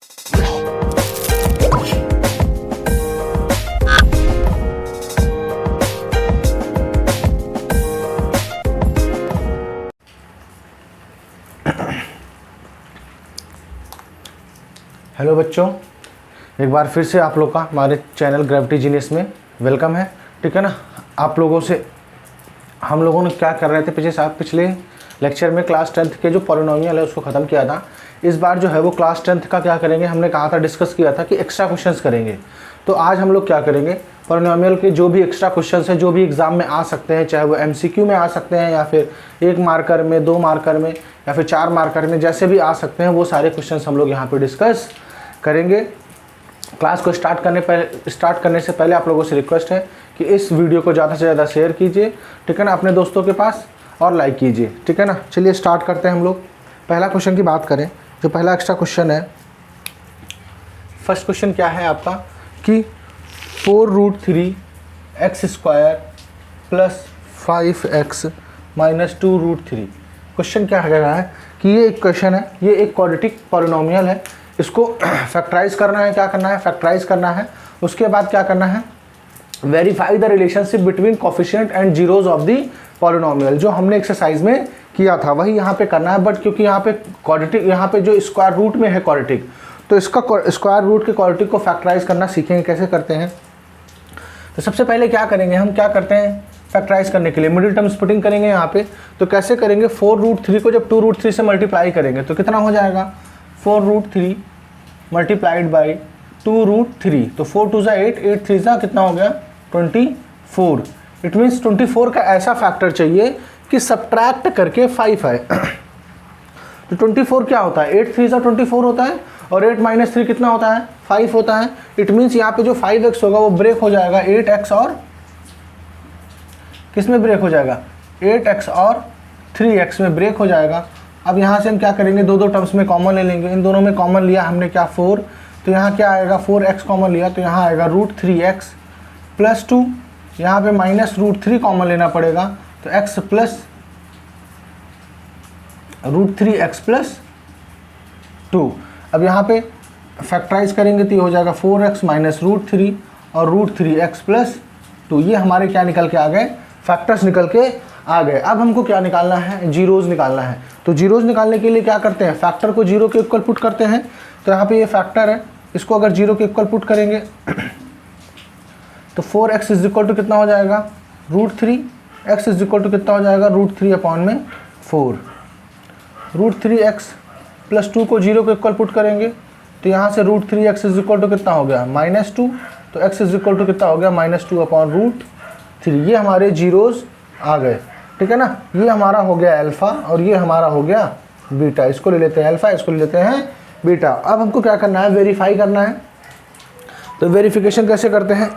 Hello बच्चों, एक बार फिर से आप लोग का हमारे चैनल ग्रेविटी जीनियस में वेलकम है। ठीक है ना। आप लोगों से हम लोगों ने क्या कर रहे थे, पिछले लेक्चर में क्लास 10th के जो पॉलिनोमियल है उसको ख़त्म किया था। इस बार जो है वो क्लास 10th का क्या करेंगे, हमने कहा था, डिस्कस किया था कि एक्स्ट्रा क्वेश्चंस करेंगे। तो आज हम लोग क्या करेंगे, पॉलिनोमियल के जो भी एक्स्ट्रा क्वेश्चंस हैं जो भी एग्जाम में आ सकते हैं, चाहे वो MCQ में आ सकते हैं या फिर 1 मार्कर में, 2 मार्कर में या फिर 4 मार्कर में, जैसे भी आ सकते हैं वो सारे क्वेश्चंस हम लोग यहाँ पे डिस्कस करेंगे। क्लास को स्टार्ट करने से पहले आप लोगों से रिक्वेस्ट है कि इस वीडियो को ज़्यादा से ज़्यादा शेयर कीजिए, ठीक है ना, अपने दोस्तों के पास, और लाइक कीजिए, ठीक है ना। चलिए स्टार्ट करते हैं हम लोग। पहला क्वेश्चन की बात करें, जो पहला एक्स्ट्रा क्वेश्चन है, फर्स्ट क्वेश्चन क्या है आपका कि 4√3x² + 5x - 2√3। क्वेश्चन क्या कह रहा है कि ये एक क्वेश्चन है, ये एक क्वाड्रेटिक पॉलिनोमियल है, इसको फैक्टराइज करना है। क्या करना है, फैक्टराइज करना है। उसके बाद क्या करना है, verify the relationship between coefficient and zeros of the polynomial. जो हमने एक्सरसाइज में किया था वही यहाँ पे करना है, बट क्योंकि यहाँ पे क्वाड्रेटिक, यहाँ पे जो स्क्वायर रूट में है क्वाड्रेटिक, तो इसका स्क्वायर रूट के क्वाड्रेटिक को फैक्टराइज करना सीखेंगे, कैसे करते हैं। तो सबसे पहले क्या करेंगे, हम क्या करते हैं फैक्टराइज करने के लिए मिडिल टर्म स्प्लिटिंग करेंगे यहाँ पे। तो कैसे करेंगे, 4√3 को जब 2√3 से मल्टीप्लाई करेंगे तो कितना हो जाएगा, 4√3 मल्टीप्लाइड बाई 2√3। तो 4 2 ज़ा 8, 8 3 ज़ा कितना हो गया, 24। इट मीन्स 24 का ऐसा फैक्टर चाहिए कि सब्ट्रैक्ट करके 5 है। तो 24 क्या होता है, 8 3 ज़ा 24 होता है, और 8 - 3 कितना होता है, 5 होता है। इट मीन्स यहाँ पे जो 5x होगा वो ब्रेक हो जाएगा 8x और किस में ब्रेक हो जाएगा, 8x और 3x में ब्रेक हो जाएगा। अब यहाँ से हम क्या करेंगे, दो टर्म्स में कॉमन ले लेंगे। इन दोनों में कॉमन लिया हमने क्या, 4, तो यहाँ क्या आएगा, 4x कॉमन लिया तो यहाँ आएगा √3x + 2। यहाँ पे -√3 कॉमन लेना पड़ेगा, तो x + √3x + 2। अब यहाँ पे फैक्टराइज करेंगे तो ये हो जाएगा 4x - √3 और √3x + 2। ये हमारे क्या निकल के आ गए, फैक्टर्स निकल के आ गए। अब हमको क्या निकालना है, जीरोज़ निकालना है। तो जीरोज़ निकालने के लिए क्या करते हैं, फैक्टर को 0 के इक्वल पुट करते हैं। तो यहाँ पे ये फैक्टर है, इसको अगर 0 के इक्वल पुट करेंगे तो 4x = कितना हो जाएगा, √3। x = कितना हो जाएगा, √3/4। √3x + 2 को 0 के इक्वल पुट करेंगे तो यहाँ से √3x = कितना हो गया, -2। तो x = कितना हो गया, -2/√3। ये हमारे जीरोज़ आ गए, ठीक है ना। ये हमारा हो गया अल्फ़ा और ये हमारा हो गया बीटा। इसको ले लेते हैं अल्फ़ा, इसको ले लेते हैं बीटा। अब हमको क्या करना है, वेरीफाई करना है। तो वेरिफिकेशन कैसे करते हैं,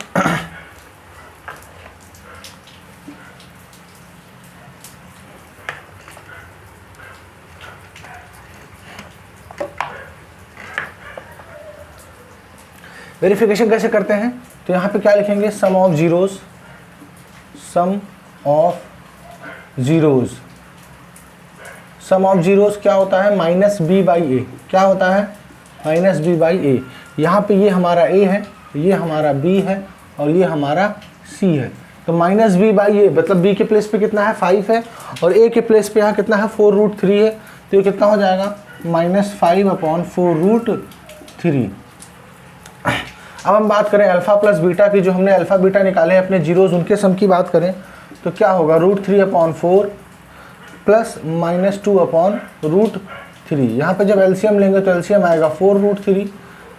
वेरिफिकेशन कैसे करते हैं, तो यहाँ पे क्या लिखेंगे, sum of zeros, sum of zeros क्या होता है, -b/a। क्या होता है, -b/a। यहाँ पे ये हमारा a है, ये हमारा b है और ये हमारा c है। तो -b/a मतलब b के प्लेस पे कितना है, 5 है, और a के प्लेस पे यहाँ कितना है, 4√3 है। तो ये कितना हो जाएगा, -5/4√3। अब हम बात करें अल्फ़ा प्लस बीटा की, जो हमने अल्फ़ा बीटा निकाले हैं अपने जीरोज़, उनके सम की बात करें तो क्या होगा, √3/4 + -2/√3। यहाँ पे जब एलसीएम लेंगे तो एलसीएम आएगा 4√3।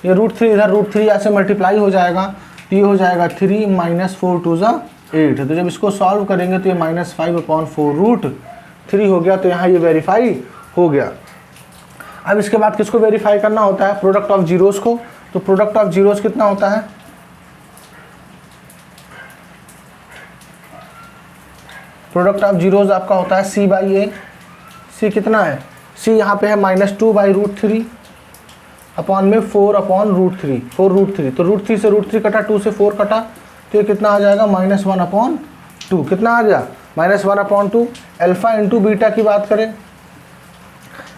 ये √3 इधर √3 यहाँ से मल्टीप्लाई हो जाएगा, तो ये हो जाएगा 3 - 4 2 ज़ा 8। तो जब इसको सॉल्व करेंगे तो ये -5/4√3 हो गया। तो यहाँ ये वेरीफाई हो गया। अब इसके बाद किसको वेरीफाई करना होता है, प्रोडक्ट ऑफ जीरोज़ को। तो प्रोडक्ट ऑफ जीरोज़ कितना होता है, प्रोडक्ट ऑफ जीरोज़ आपका होता है c/a। c कितना है, c यहाँ पे है -2/√3 अपॉन में 4/√3। 4√3, तो √3 से √3 कटा, 2 से 4 कटा, तो ये कितना आ जाएगा, -1/2। कितना आ गया, -1/2। अल्फ़ा इंटू बीटा की बात करें,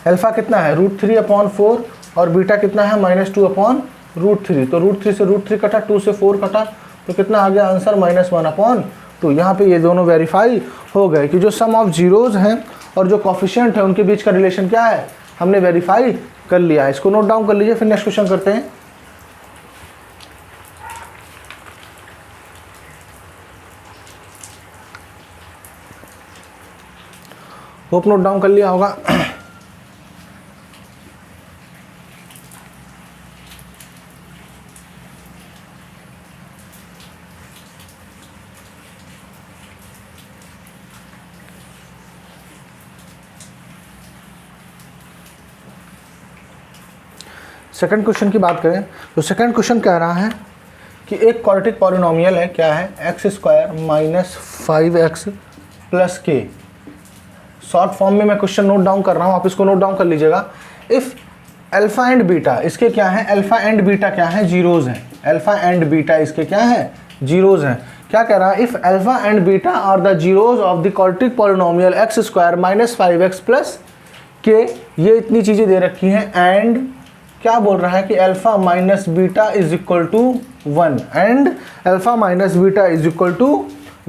अल्फ़ा कितना है, √3/4 और बीटा कितना है -2/√3। तो √3 से √3 कटा, 2 से 4 कटा, तो कितना आ गया आंसर -1/2। यहाँ पे ये दोनों वेरीफाई हो गए कि जो सम ऑफ जीरोज़ हैं और जो कॉफिशिएंट है उनके बीच का रिलेशन क्या है, हमने वेरीफाई कर लिया है। इसको नोट डाउन कर लीजिए, फिर नेक्स्ट क्वेश्चन करते हैं। होप नोट डाउन कर लिया होगा। सेकंड क्वेश्चन की बात करें तो सेकंड क्वेश्चन कह रहा है कि एक क्वाड्रेटिक पॉलिनोमियल है, क्या है, x² - 5x + k। Short form में मैं क्वेश्चन नोट डाउन कर रहा हूँ, आप इसको नोट डाउन कर लीजिएगा। इफ़ अल्फा एंड बीटा, इसके क्या है, अल्फा एंड बीटा क्या है, जीरोज़ हैं। अल्फा एंड बीटा इसके क्या है, जीरोज़ हैं। क्या कह रहा है, if alpha and beta are the zeroes of the quadratic polynomial x² - 5x + k। ये इतनी चीज़ें दे रखी हैं एंड क्या बोल रहा है कि alpha minus beta is equal to 1 and alpha minus beta is equal to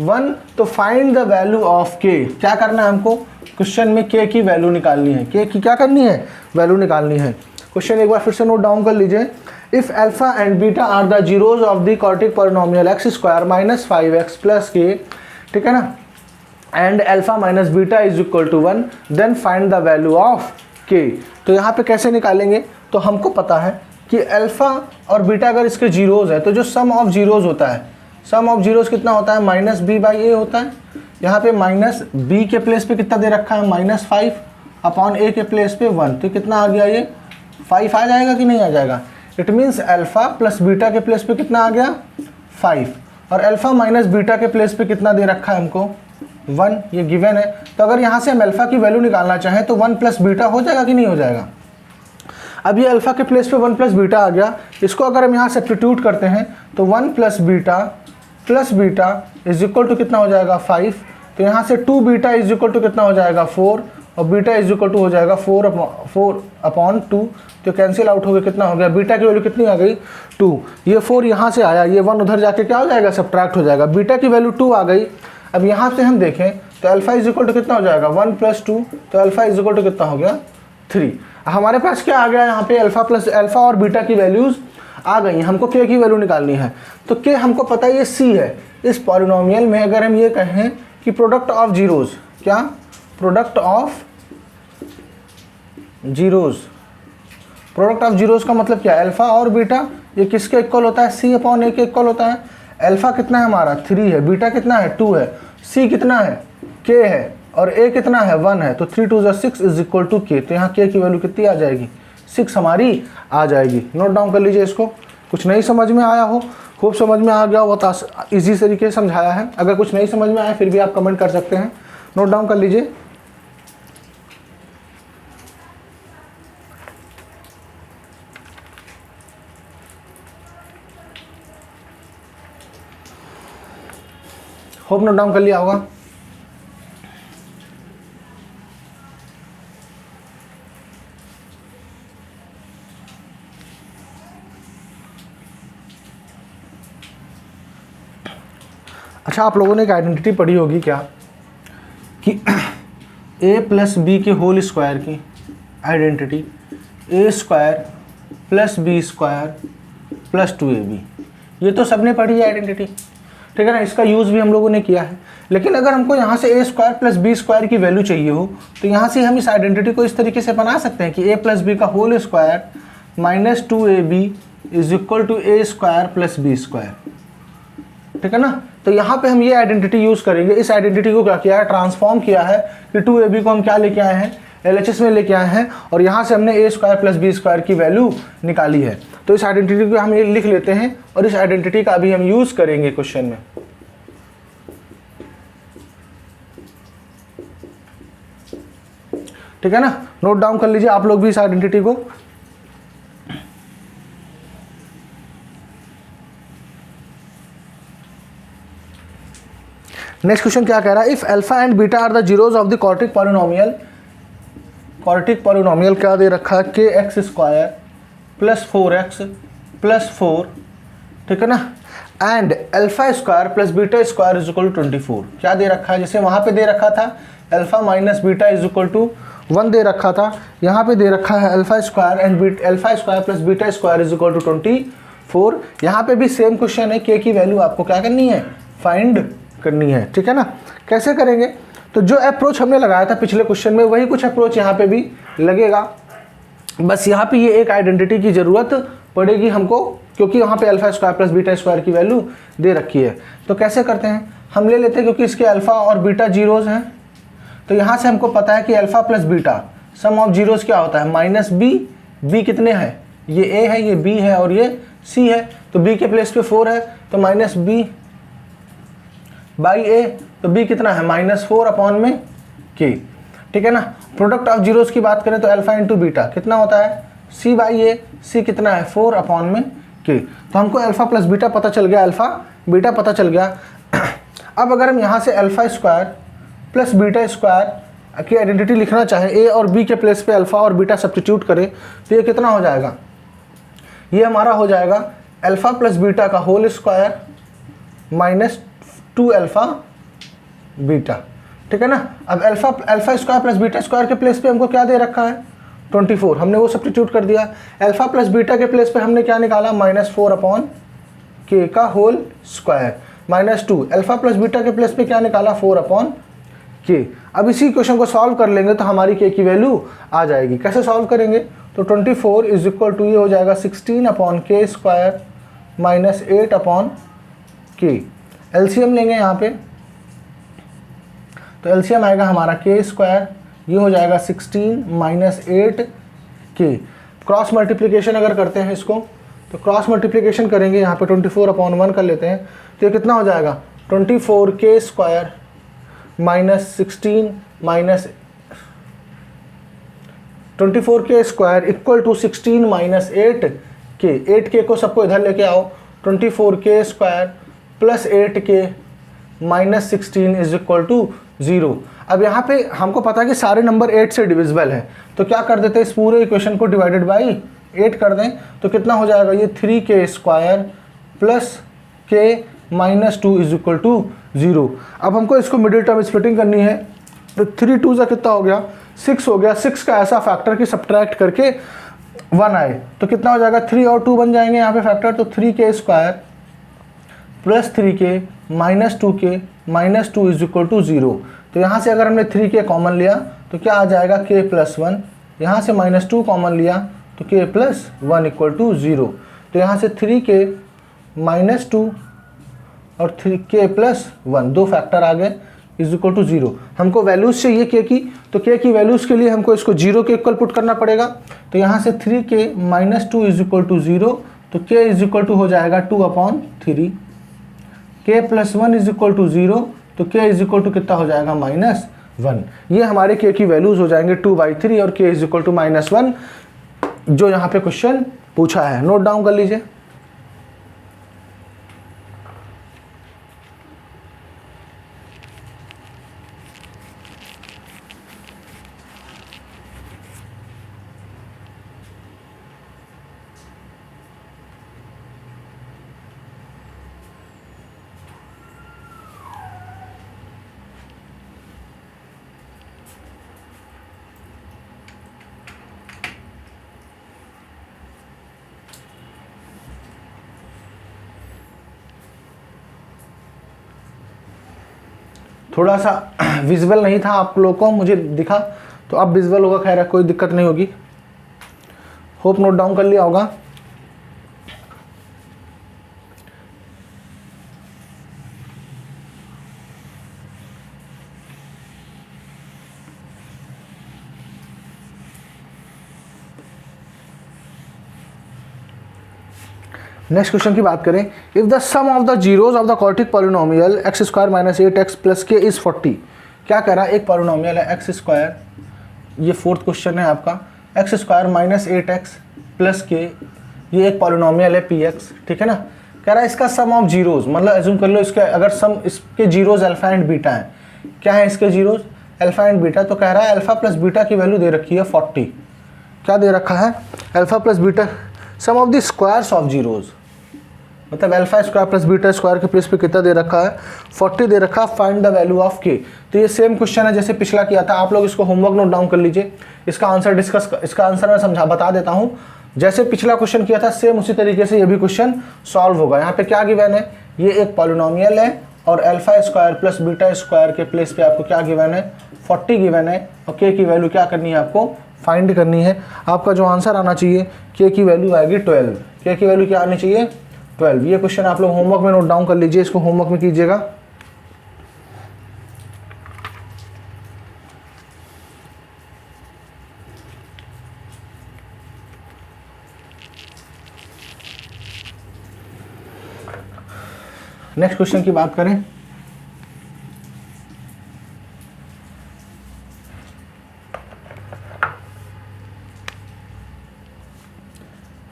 1। तो find the value of k। क्या करना है हमको, क्वेश्चन में k की वैल्यू निकालनी है। k की क्या करनी है, वैल्यू निकालनी है। क्वेश्चन एक बार फिर से नोट डाउन कर लीजिए। If alpha and beta are the zeros of the quadratic polynomial x² - 5x + k, ठीक है ना, and alpha minus beta is equal to 1, then find the value of k। तो यहाँ पे कैसे निकालेंगे, तो हमको पता है कि अल्फा और बीटा अगर इसके जीरोज़ है तो जो सम ऑफ जीरोज़ होता है, सम ऑफ जीरोज़ कितना होता है, -b/a होता है। यहाँ पे -b के प्लेस पे कितना दे रखा है, -5/a के प्लेस पे 1। तो कितना आ गया, ये 5 आ जाएगा कि नहीं आ जाएगा। It means alpha plus beta के प्लेस पे कितना आ गया, 5, और अल्फा माइनस बीटा के प्लेस पे कितना दे रखा है हमको, 1। ये गिवन है। तो अगर यहाँ से हम अल्फा की वैल्यू निकालना चाहें तो 1 + बीटा हो जाएगा कि नहीं हो जाएगा। अब ये अल्फा के प्लेस पे 1 + बीटा आ गया। इसको अगर हम यहाँ सब्स्टिट्यूट करते हैं तो 1 + बीटा इज इक्वल टू कितना हो जाएगा, 5। तो यहाँ से 2 बीटा इज इक्वल टू कितना हो जाएगा, 4, और बीटा इज इक्वल टू हो जाएगा 4/2। तो कैंसिल आउट हो गया, कितना हो गया, बीटा की वैल्यू कितनी आ गई, 2। ये 4 यहाँ से आया, ये 1 उधर जाके क्या हो जाएगा, सब्ट्रैक्ट हो जाएगा। बीटा की वैल्यू 2 आ गई। अब यहाँ से हम देखें तो अल्फा इज इक्वल टू कितना हो जाएगा, 1 + 2, तो अल्फा इज इक्वल टू कितना हो गया, 3। हमारे पास क्या आ गया, यहाँ पे अल्फा और बीटा की वैल्यूज़ आ गई। हमको k की वैल्यू निकालनी है। तो k हमको पता है ये c है। इस पॉलिनोमियल में अगर हम ये कहें कि प्रोडक्ट ऑफ जीरोज़, क्या, product of zeros, product of zeros का मतलब क्या है, अल्फा और बीटा ये किसके इक्वल होता है, c/a के इक्वल होता है। अल्फा कितना है हमारा, 3 है, बीटा कितना है, 2 है, c कितना है, k है, और a कितना है, 1 है। तो 3 × 6 इज इक्वल टू k। तो यहाँ k की वैल्यू कितनी आ जाएगी, 6 हमारी आ जाएगी। नोट डाउन कर लीजिए इसको। कुछ नहीं समझ में आया हो, खूब समझ में आ गया हो, बहुत ईजी तरीके से समझाया है। अगर कुछ नहीं समझ में आया फिर भी आप कमेंट कर सकते हैं। नोट डाउन कर लीजिए। होप नोट डाउन कर लिया होगा। अच्छा, आप लोगों ने एक आइडेंटिटी पढ़ी होगी क्या कि a + b के होल स्क्वायर की आइडेंटिटी a² + b² + 2ab, ये तो सबने पढ़ी है आइडेंटिटी, ठीक है ना। इसका यूज़ भी हम लोगों ने किया है। लेकिन अगर हमको यहाँ से a² + b² की वैल्यू चाहिए हो तो यहाँ से हम इस आइडेंटिटी को इस तरीके से बना सकते हैं कि a + b का whole square - 2ab is equal to a² + b², ठीक है ना। तो यहाँ पे हम ये आइडेंटिटी यूज़ करेंगे। इस आइडेंटिटी को क्या किया है, ट्रांसफॉर्म किया है कि 2ab को हम क्या लेके आए हैं, LHS में लेके आए हैं, और यहाँ से हमने a² + b² की वैल्यू निकाली है। तो इस आइडेंटिटी को हम ये लिख लेते हैं और इस आइडेंटिटी का भी हम यूज़ करेंगे क्वेश्चन में। ठीक है ना, नोट डाउन कर लीजिए आप लोग भी इस आइडेंटिटी को। नेक्स्ट क्वेश्चन क्या कह रहा है, if alpha and beta are the zeros of the quadratic polynomial, quadratic polynomial क्या दे रखा है, kx² प्लस 4x प्लस 4, ठीक है ना, and alpha square plus beta square is equal to 24। क्या दे रखा है, जैसे वहाँ पे दे रखा था alpha minus beta is equal to 1 दे रखा था, यहाँ पे दे रखा है alpha square and alpha square plus beta square is equal to 24। यहाँ पे भी सेम क्वेश्चन है, के की वैल्यू आपको क्या करनी है, फाइंड करनी है, ठीक है ना। कैसे करेंगे, तो जो अप्रोच हमने लगाया था पिछले क्वेश्चन में वही कुछ अप्रोच यहाँ पे भी लगेगा, बस यहाँ पे ये एक आइडेंटिटी की ज़रूरत पड़ेगी हमको, क्योंकि यहाँ पे alpha square plus beta square की वैल्यू दे रखी है। तो कैसे करते हैं, हम ले लेते हैं, क्योंकि इसके अल्फा और बीटा जीरोज़ हैं, तो यहाँ से हमको पता है कि alpha plus beta sum of zeros क्या होता है, माइनस बी। बी कितने हैं, ये ए है, ये बी है और ये सी है, तो बी के प्लेस पे 4 है, तो माइनस बी बाई ए, तो बी कितना है, -4 अपॉन में के, ठीक है ना। प्रोडक्ट ऑफ जीरोज़ की बात करें तो अल्फा इंटू बीटा कितना होता है, सी बाई ए, सी कितना है 4 अपॉन में के। तो हमको अल्फा प्लस बीटा पता चल गया, अल्फा बीटा पता चल गया। अब अगर हम यहाँ से alpha square plus beta square की आइडेंटिटी लिखना चाहें, ए और बी के प्लेस पे अल्फा और बीटा सब्स्टिट्यूट करें, तो ये कितना हो जाएगा, ये हमारा हो जाएगा अल्फा प्लस बीटा का whole square minus 2 alpha beta, ठीक है ना। अब alpha square plus beta square के प्लेस पे हमको क्या दे रखा है, 24, हमने वो सब्स्टिट्यूट कर दिया। अल्फा प्लस बीटा के प्लेस पे हमने क्या निकाला, -4 अपॉन के का whole square -2, alpha plus beta के प्लेस पे क्या निकाला, 4 अपॉन के। अब इसी क्वेश्चन को सॉल्व कर लेंगे तो हमारी के की वैल्यू आ जाएगी। कैसे सॉल्व करेंगे, तो 24 इज इक्वल टू ये हो जाएगा 16 अपॉन के स्क्वायर माइनस 8 अपॉन के। एलसीएम लेंगे यहाँ पे, तो एलसीएम आएगा हमारा के स्क्वायर, ये हो जाएगा 16 माइनस 8 के। क्रॉस मल्टीप्लिकेशन अगर करते हैं इसको, तो क्रॉस मल्टीप्लिकेशन करेंगे, यहाँ पे 24 अपॉन 1 कर लेते हैं, तो ये कितना हो जाएगा, 24 के स्क्वायर माइनस 16 माइनस 24 के स्क्वायर इक्वल टू 16 माइनस 8 के। 8 के को सबको इधर लेके आओ, 24 के स्क्वायर प्लस 8 के माइनस 16 इज इक्वल टू 0। अब यहाँ पे हमको पता है कि सारे नंबर 8 से डिविजिबल है, तो क्या कर देते हैं, इस पूरे इक्वेशन को डिवाइडेड बाई 8 कर दें, तो कितना हो जाएगा, ये 3 के स्क्वायर प्लस के माइनस 2 इज इक्वल टू 0। अब हमको इसको मिडिल टर्म स्प्लिटिंग करनी है, तो 3 2 कितना हो गया, 6 हो गया। 6 का ऐसा फैक्टर कि सब्ट्रैक्ट करके 1 आए, तो कितना हो जाएगा, 3 और 2 बन जाएंगे यहाँ पे फैक्टर, तो 3 के स्क्वायर प्लस 3 के माइनस 2 के माइनस 2 इज इक्वल टू 0। तो यहाँ से अगर हमने 3 के कॉमन लिया तो क्या आ जाएगा, के प्लस 1, यहाँ से -2 कॉमन लिया तो के प्लस 1 इक्वल टू 0। तो यहाँ से 3 के -2 और 3 के प्लस 1 दो फैक्टर आ गए इज इक्वल टू 0। हमको वैल्यूज चाहिए के की, तो के की वैल्यूज के लिए हमको इसको 0 के इक्वल पुट करना पड़ेगा। तो यहाँ से 3 के -2 इज इक्वल टू 0, तो के इज इक्वल टू हो जाएगा 2 अपॉन 3, के प्लस 1 इज इक्वल टू 0, तो के इज इक्वल टू कितना हो जाएगा, -1। ये हमारे के की वैल्यूज हो जाएंगे 2/3 और के इज इक्वल टू -1, जो यहाँ पे क्वेश्चन पूछा है। नोट डाउन कर लीजिए। थोड़ा सा विजुअल नहीं था आप लोगों को, मुझे दिखा, तो अब विजुअल होगा, खैर कोई दिक्कत नहीं होगी। होप नोट डाउन कर लिया होगा। नेक्स्ट क्वेश्चन की बात करें, if the sum of the zeros of the quadratic polynomial x square minus 8x plus k is 40। क्या कह रहा है, एक पॉलिनोमियल है एक्स स्क्वायर, ये फोर्थ क्वेश्चन है आपका, x square minus 8x plus के, ये एक पॉलिनोमियल है px, ठीक है ना। कह रहा है इसका सम ऑफ जीरोज, मतलब एज्यूम कर लो इसके अगर सम इसके जीरोज अल्फा एंड बीटा है, क्या है इसके जीरोज, अल्फा एंड बीटा। तो कह रहा है अल्फा प्लस बीटा की वैल्यू दे रखी है 40। क्या दे रखा है, alpha plus beta sum of the squares of zeros, मतलब alpha square plus beta square के प्लेस पे कितना दे रखा है 40 दे रखा है, फाइंड द वैल्यू ऑफ के। तो ये सेम क्वेश्चन है जैसे पिछला किया था, आप लोग इसको होमवर्क नोट डाउन कर लीजिए, इसका आंसर मैं बता देता हूँ। जैसे पिछला क्वेश्चन किया था सेम उसी तरीके से ये भी क्वेश्चन सॉल्व होगा। यहाँ पे क्या गिवन है, ये एक पॉलिनोमियल है और alpha square plus beta square के प्लेस पे आपको क्या गिवन है 40 गिवन है, और के की वैल्यू क्या करनी है आपको फाइंड करनी है। आपका जो आंसर आना चाहिए के की वैल्यू आएगी 12, के की वैल्यू क्या आनी चाहिए 12। ये क्वेश्चन आप लोग होमवर्क में नोट डाउन कर लीजिए, इसको होमवर्क में कीजिएगा। नेक्स्ट क्वेश्चन की बात करें,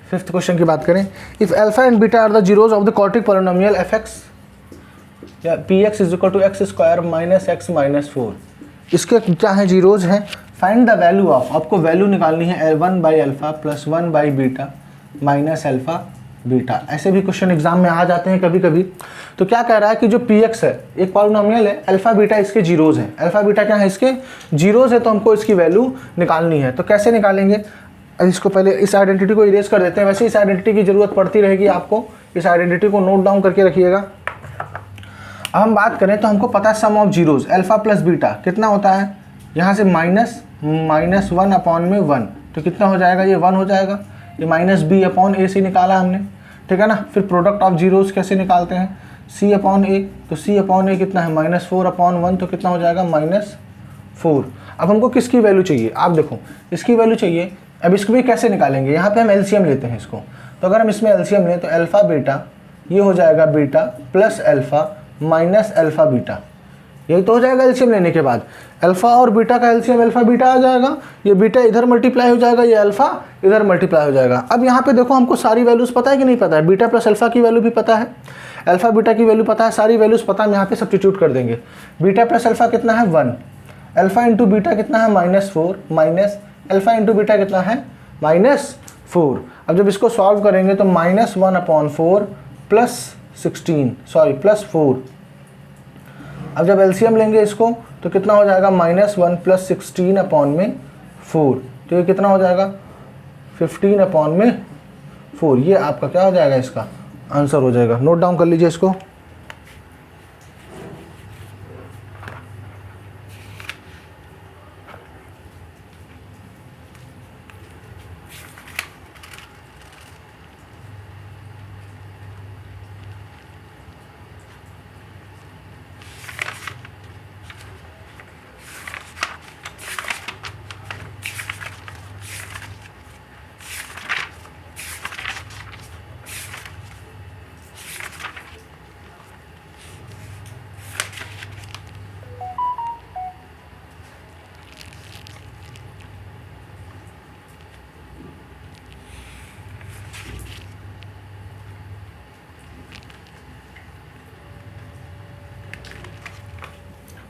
फिफ्थ क्वेश्चन की बात करें, if alpha and beta are the zeros of the quadratic polynomial f x या p x is equal to x square minus x minus 4, इसके क्या है जीरोज हैं। फाइंड द वैल्यू ऑफ, आपको वैल्यू निकालनी है 1 by alpha plus 1 by beta minus alpha beta. ऐसे भी क्वेश्चन एग्जाम में आ जाते हैं कभी कभी। तो क्या कह रहा है कि जो पी एक्स है एक पॉलिनोमियल है, अल्फा बीटा इसके जीरोज हैं, अल्फा बीटा क्या है इसके जीरोज है, तो हमको इसकी वैल्यू निकालनी है। तो कैसे निकालेंगे, इसको पहले इस आइडेंटिटी को इरेज कर देते हैं। वैसे इस आइडेंटिटी की जरूरत पड़ती रहेगी आपको, इस आइडेंटिटी को नोट डाउन करके रखिएगा। अब हम बात करें तो हमको पता है sum of zeros alpha plus beta कितना होता है, यहाँ से माइनस 1 अपॉन में 1, तो कितना हो जाएगा ये 1 हो जाएगा। ये माइनस बी अपॉन ए सी निकाला हमने, ठीक है ना। फिर प्रोडक्ट ऑफ जीरोज कैसे निकालते हैं, सी अपॉन ए, तो सी अपॉन ए कितना है -4 अपॉन 1, तो कितना हो जाएगा -4। अब हमको किसकी वैल्यू चाहिए, आप देखो इसकी वैल्यू चाहिए। अब इसको भी कैसे निकालेंगे, यहाँ पे हम एलसीएम लेते हैं इसको। तो अगर हम इसमें एलसीएम लें तो अल्फा बीटा ये हो जाएगा beta plus alpha minus alpha beta, यही तो हो जाएगा एलसीएम लेने के बाद। अल्फा और बीटा का एलसीएम अल्फा बीटा आ जाएगा, ये बीटा इधर मल्टीप्लाई हो जाएगा, ये अल्फा इधर मल्टीप्लाई हो जाएगा। अब यहाँ पे देखो हमको सारी वैल्यूज पता है कि नहीं पता है, बीटा प्लस अल्फा की वैल्यू भी पता है, अल्फा बीटा की वैल्यू पता है, सारी वैल्यूज पता है। हम यहाँ पे सब्स्टिट्यूट कर देंगे। बीटा प्लस अल्फा कितना है 1, अल्फा इंटू बीटा कितना है -4 माइनस अल्फा इंटू बीटा कितना है -4। अब जब इसको सॉल्व करेंगे तो -1 अपॉन 4 प्लस 4। अब जब एलसीएम लेंगे इसको तो कितना हो जाएगा -1 प्लस 16 अपॉन में 4, तो ये कितना हो जाएगा 15 अपॉन में 4। ये आपका क्या हो जाएगा, इसका आंसर हो जाएगा। नोट डाउन कर लीजिए इसको।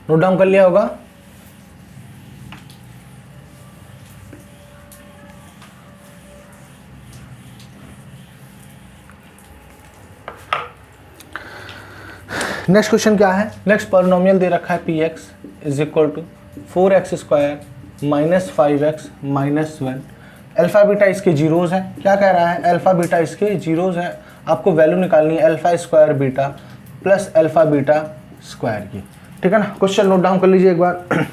नोट डाउन कर लिया होगा। नेक्स्ट क्वेश्चन क्या है, नेक्स्ट पॉलिनोमियल दे रखा है p x is equal to 4x square minus 5x minus 1। Alpha beta इसके जीरोज है। क्या कह रहा है, अल्फा बीटा इसके जीरोज है, आपको वैल्यू निकालनी है alpha square beta plus alpha beta square की, ठीक है ना। क्वेश्चन नोट डाउन कर लीजिए एक बार।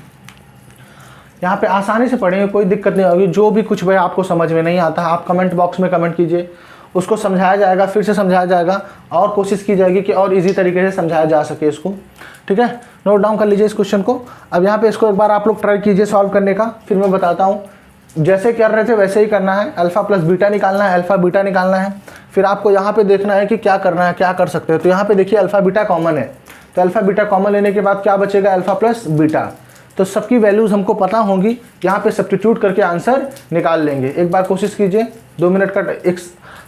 यहाँ पे आसानी से पढ़ेंगे, कोई दिक्कत नहीं होगी। जो भी कुछ भाई आपको समझ में नहीं आता आप कमेंट बॉक्स में कमेंट कीजिए, उसको समझाया जाएगा, फिर से समझाया जाएगा और कोशिश की जाएगी कि और इजी तरीके से समझाया जा सके इसको, ठीक है। नोट डाउन कर लीजिए इस क्वेश्चन को। अब यहाँ पे इसको एक बार आप लोग ट्राई कीजिए सॉल्व करने का, फिर मैं बताता हूँ। जैसे कर रहे थे वैसे ही करना है, अल्फा प्लस बीटा निकालना है, अल्फा बीटा निकालना है। फिर आपको यहाँ पे देखना है कि क्या करना है, क्या कर सकते हैं। तो यहाँ पे देखिए अल्फा बीटा कॉमन है, तो अल्फा बीटा कॉमन लेने के बाद क्या बचेगा, अल्फा प्लस बीटा। तो सबकी वैल्यूज हमको पता होंगी, यहाँ पे सब्स्टिट्यूट करके आंसर निकाल लेंगे। एक बार कोशिश कीजिए, 2 मिनट का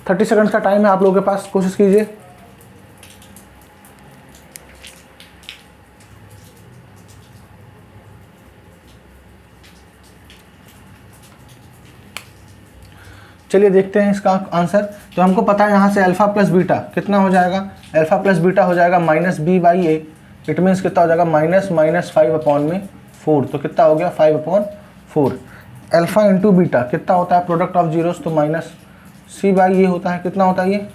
30 सेकंड का टाइम है आप लोगों के पास, कोशिश कीजिए। चलिए देखते हैं इसका आंसर। तो हमको पता है यहाँ से अल्फ़ा प्लस बीटा कितना हो जाएगा, अल्फ़ा प्लस बीटा हो जाएगा minus b by a, it means कितना हो जाएगा माइनस 5/4। तो कितना हो गया 5/4। अल्फ़ा इंटू बीटा कितना होता है प्रोडक्ट ऑफ जीरोस, तो माइनस सी बाई ए होता है, कितना होता है ये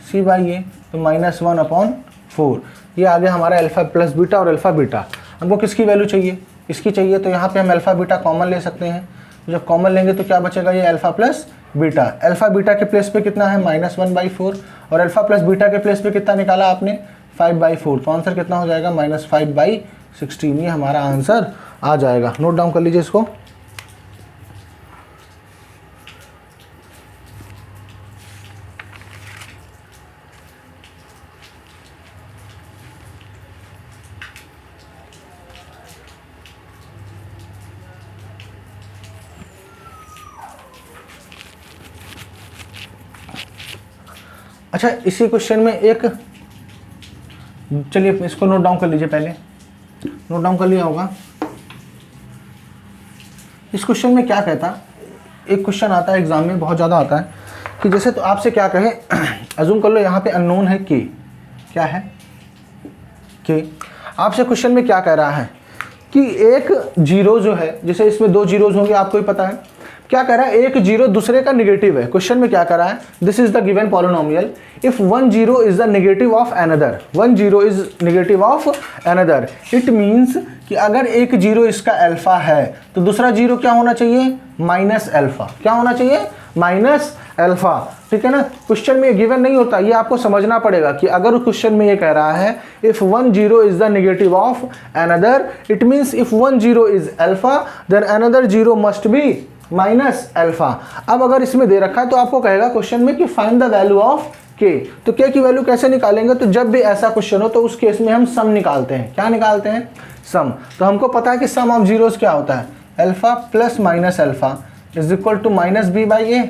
सी बाई ए, तो -1/4। ये आ गया हमारा अल्फ़ा प्लस बीटा और अल्फ़ा बीटा। हमको किसकी वैल्यू चाहिए, इसकी चाहिए, तो यहाँ पे हम अल्फ़ा बीटा कॉमन ले सकते हैं। तो जब कॉमन लेंगे तो क्या बचेगा, ये alpha plus beta. Alpha beta के प्लेस पे कितना है -1/4 और अल्फ़ा प्लस बीटा के प्लेस पे कितना निकाला आपने 5/4। तो आंसर कितना हो जाएगा -5/16। ये हमारा आंसर आ जाएगा। नोट डाउन कर लीजिए इसको। अच्छा, इसी क्वेश्चन में एक, चलिए इसको नोट डाउन कर लीजिए, पहले नोट डाउन कर लिया होगा। इस क्वेश्चन में क्या कहता, एक क्वेश्चन आता है एग्जाम में, बहुत ज़्यादा आता है कि जैसे, तो आपसे क्या कहे, अज्यूम कर लो यहाँ पे अननोन है के, क्या है के। आपसे क्वेश्चन में क्या कह रहा है कि एक जीरो जो है, जैसे इसमें 2 जीरोज होंगे, आपको ही पता है। क्या कह रहा है, एक जीरो दूसरे का निगेटिव है। क्वेश्चन में क्या कह रहा है, this is the given polynomial if 1 0 is the negative of another, 1 0 is negative of another. It means कि अगर एक जीरो इसका अल्फा है तो दूसरा जीरो क्या होना चाहिए, माइनस अल्फा। क्या होना चाहिए, माइनस अल्फा। ठीक है ना, क्वेश्चन में गिवन नहीं होता, ये आपको समझना पड़ेगा कि अगर क्वेश्चन में ये कह रहा है if 1 0 is the negative of another, it means if 1 0 is alpha then another zero must be minus alpha. अब अगर इसमें दे रखा है तो आपको कहेगा क्वेश्चन में कि फाइंड द वैल्यू ऑफ के। तो के की वैल्यू कैसे निकालेंगे, तो जब भी ऐसा क्वेश्चन हो तो उस केस में हम सम निकालते हैं। क्या निकालते हैं, सम। तो हमको पता है कि सम ऑफ जीरोस क्या होता है, alpha plus minus alpha is equal to minus b by a.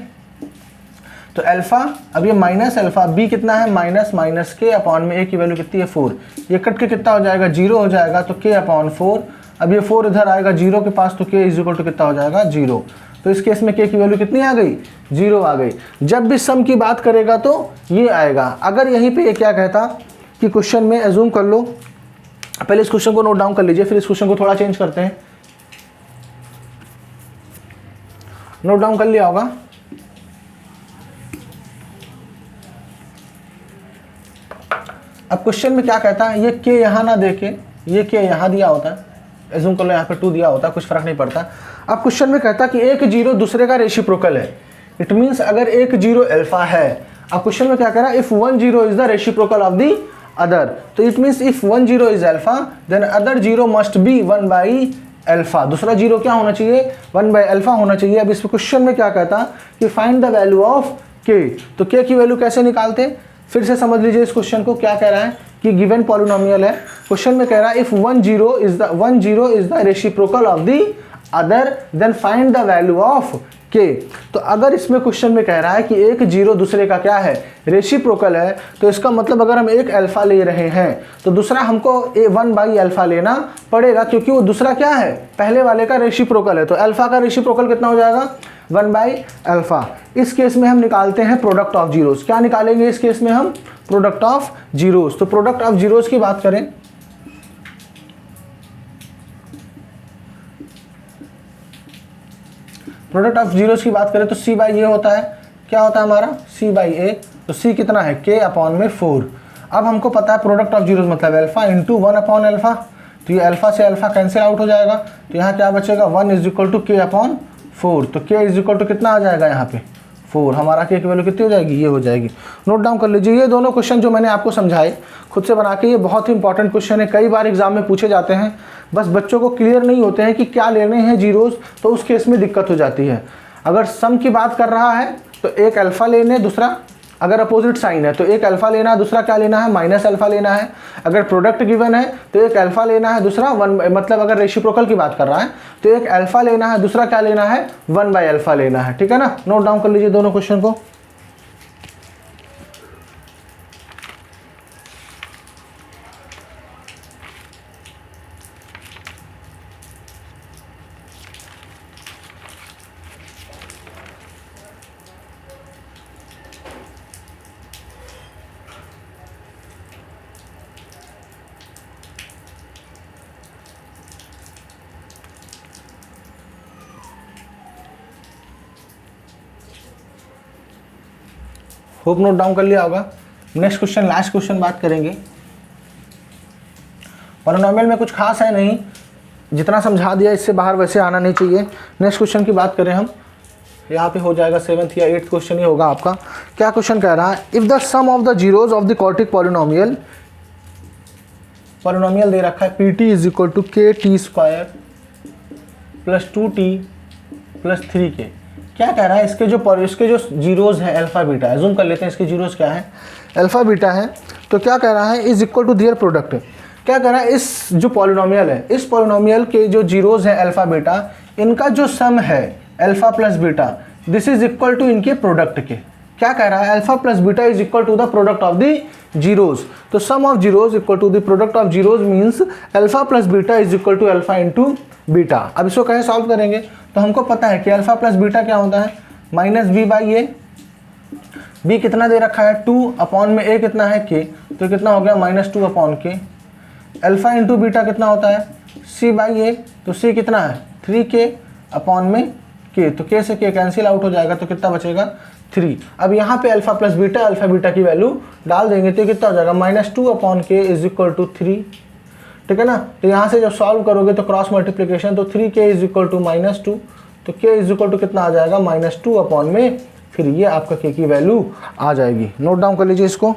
तो अल्फा, अब ये माइनस अल्फा, बी कितना है माइनस के अपॉन में ए की वैल्यू कितनी है 4। ये कट के कितना हो जाएगा, 0 हो जाएगा, तो के अपॉन 4। अब ये 4 इधर आएगा 0 के पास, तो के इज इक्वल टू कितना हो जाएगा 0। तो इस केस में के की वैल्यू कितनी आ गई, 0 आ गई। जब भी सम की बात करेगा तो ये आएगा। अगर यहीं पे ये क्या कहता कि क्वेश्चन में एज्यूम कर लो, पहले इस क्वेश्चन को नोट डाउन कर लीजिए, फिर इस क्वेश्चन को थोड़ा चेंज करते हैं। नोट डाउन कर लिया होगा। अब क्वेश्चन में क्या कहता है, ये के यहाँ ना देके ये के यहाँ दिया होता है, एज्यूम कर लो यहाँ पे 2 दिया होता है, कुछ फर्क नहीं पड़ता। अब क्वेश्चन में कहता कि एक जीरो दूसरे का रेसिप्रोकल है। इट मीन्स अगर एक जीरो अल्फा है, अब क्वेश्चन में क्या कह रहा है, if 1 0 is the reciprocal of the other. तो it means if 1 0 is alpha then other zero must be 1 by alpha. दूसरा जीरो क्या होना चाहिए, 1 बाई अल्फा होना चाहिए। अब इस क्वेश्चन में क्या कहता कि फाइंड द वैल्यू ऑफ के। तो के की वैल्यू कैसे निकालते, फिर से समझ लीजिए इस क्वेश्चन को। क्या कह रहा है कि गिवन पॉलिनोमियल है, क्वेश्चन में कह रहा है if 1 0 is the reciprocal of the other than find the value of के। तो अगर इसमें क्वेश्चन में कह रहा है कि एक जीरो दूसरे का क्या है, रेसिप्रोकल है, तो इसका मतलब अगर हम एक अल्फा ले रहे हैं तो दूसरा हमको 1 बाई अल्फा लेना पड़ेगा, क्योंकि वो दूसरा क्या है, पहले वाले का रेसिप्रोकल है। तो अल्फा का रेसिप्रोकल कितना हो जाएगा, 1 बाई अल्फा। इस केस में हम निकालते हैं प्रोडक्ट ऑफ जीरोस। क्या निकालेंगे इस केस में हम, प्रोडक्ट ऑफ जीरोस। तो प्रोडक्ट ऑफ जीरोस की बात करें, प्रोडक्ट ऑफ जीरोस की बात करें तो सी बाई ए होता है। क्या होता है हमारा, सी बाई ए। तो सी कितना है, के अपॉन में 4। अब हमको पता है प्रोडक्ट ऑफ जीरोस मतलब अल्फा इंटू 1 अपॉन अल्फा। तो ये अल्फा से अल्फा कैंसिल आउट हो जाएगा, तो यहाँ क्या बचेगा, 1 इज इक्वल टू के अपॉन 4। तो के इज इक्वल टू कितना आ जाएगा यहाँ पे 4। हमारा के की वैल्यू कितनी हो जाएगी, ये हो जाएगी। नोट डाउन कर लीजिए। ये दोनों क्वेश्चन जो मैंने आपको समझाए खुद से बना के, ये बहुत ही इंपॉर्टेंट क्वेश्चन है, कई बार एग्जाम में पूछे जाते हैं। बस बच्चों को क्लियर नहीं होते हैं कि क्या लेने हैं जीरोस, तो उस केस में दिक्कत हो जाती है। अगर सम की बात कर रहा है तो एक अल्फा लेने, दूसरा अगर अपोजिट साइन है तो एक अल्फा लेना है, दूसरा क्या लेना है, माइनस अल्फा लेना है। अगर प्रोडक्ट गिवन है तो एक अल्फा लेना है, दूसरा 1, मतलब अगर रेसिप्रोकल की बात कर रहा है तो एक अल्फा लेना है, दूसरा क्या लेना है, 1 बाई अल्फा लेना है। ठीक है ना, नोट डाउन कर लीजिए दोनों क्वेश्चन को। होप नोट डाउन कर लिया होगा। नेक्स्ट क्वेश्चन, लास्ट क्वेश्चन बात करेंगे। पॉलिनोमियल में कुछ खास है नहीं, जितना समझा दिया इससे बाहर वैसे आना नहीं चाहिए। नेक्स्ट क्वेश्चन की बात करें हम, यहाँ पे हो जाएगा 7th या 8th क्वेश्चन ही होगा आपका। क्या क्वेश्चन कह रहा है, if the sum of the zeros of the quadratic polynomial, polynomial दे रखा है pt is equal to k t square plus 2t plus 3k। क्या कह रहा है, इसके जो जीरोज हैं अल्फा बीटा है, जूम कर लेते हैं, इसके जीरोज क्या है, अल्फा बीटा है। तो क्या कह रहा है, is equal to their product. क्या कह रहा है, इस जो पॉलिनोमियल है, इस पॉलिनोमियल के जो जीरोज हैं अल्फा बीटा, इनका जो सम है alpha plus beta, this is equal to इनके प्रोडक्ट के। क्या कह रहा है, alpha plus beta is equal to the product of the zeros. तो sum of zeros equal to the product of zeros means alpha plus beta is equal to alpha into beta. अब इसको कैसे solve करेंगे, तो हमको पता है कि अल्फा प्लस बीटा क्या होता है, minus b by a. B कितना दे रखा है 2 अपॉन में ए कितना है के, तो कितना हो गया -2 अपॉन के। अल्फा इंटू बीटा कितना होता है सी बाई ए, तो सी कितना है 3k अपॉन में के, तो के से के कैंसिल आउट हो जाएगा, तो कितना बचेगा 3। अब यहाँ पे alpha plus beta, alpha beta की वैल्यू डाल देंगे तो कितना हो जाएगा -2 अपॉन के इज इक्वल टू 3। ठीक है ना। तो यहाँ से जब सॉल्व करोगे तो क्रॉस मल्टीप्लिकेशन, तो 3k इज इक्वल टू -2, तो k इज इक्वल टू कितना आ जाएगा -2 अपॉन में, फिर ये आपका k की वैल्यू आ जाएगी। नोट डाउन कर लीजिए इसको।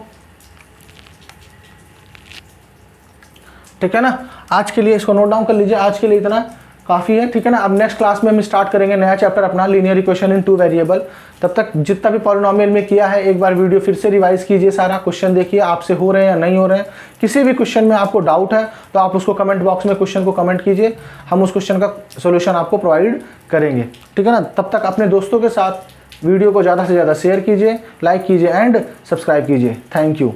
ठीक है ना, आज के लिए इसको नोट डाउन कर लीजिए, आज के लिए इतना काफ़ी है। ठीक है ना। अब नेक्स्ट क्लास में हम स्टार्ट करेंगे नया चैप्टर अपना, लीनियर इक्वेशन इन 2 वेरिएबल। तब तक जितना भी पॉलिनोमियल में किया है एक बार वीडियो फिर से रिवाइज कीजिए, सारा क्वेश्चन देखिए आपसे हो रहे हैं या नहीं हो रहे हैं। किसी भी क्वेश्चन में आपको डाउट है तो आप उसको कमेंट बॉक्स में क्वेश्चन को कमेंट कीजिए, हम उस क्वेश्चन का सोल्यूशन आपको प्रोवाइड करेंगे। ठीक है ना। तब तक अपने दोस्तों के साथ वीडियो को ज़्यादा से ज़्यादा शेयर कीजिए, लाइक कीजिए एंड सब्सक्राइब कीजिए। Thank you.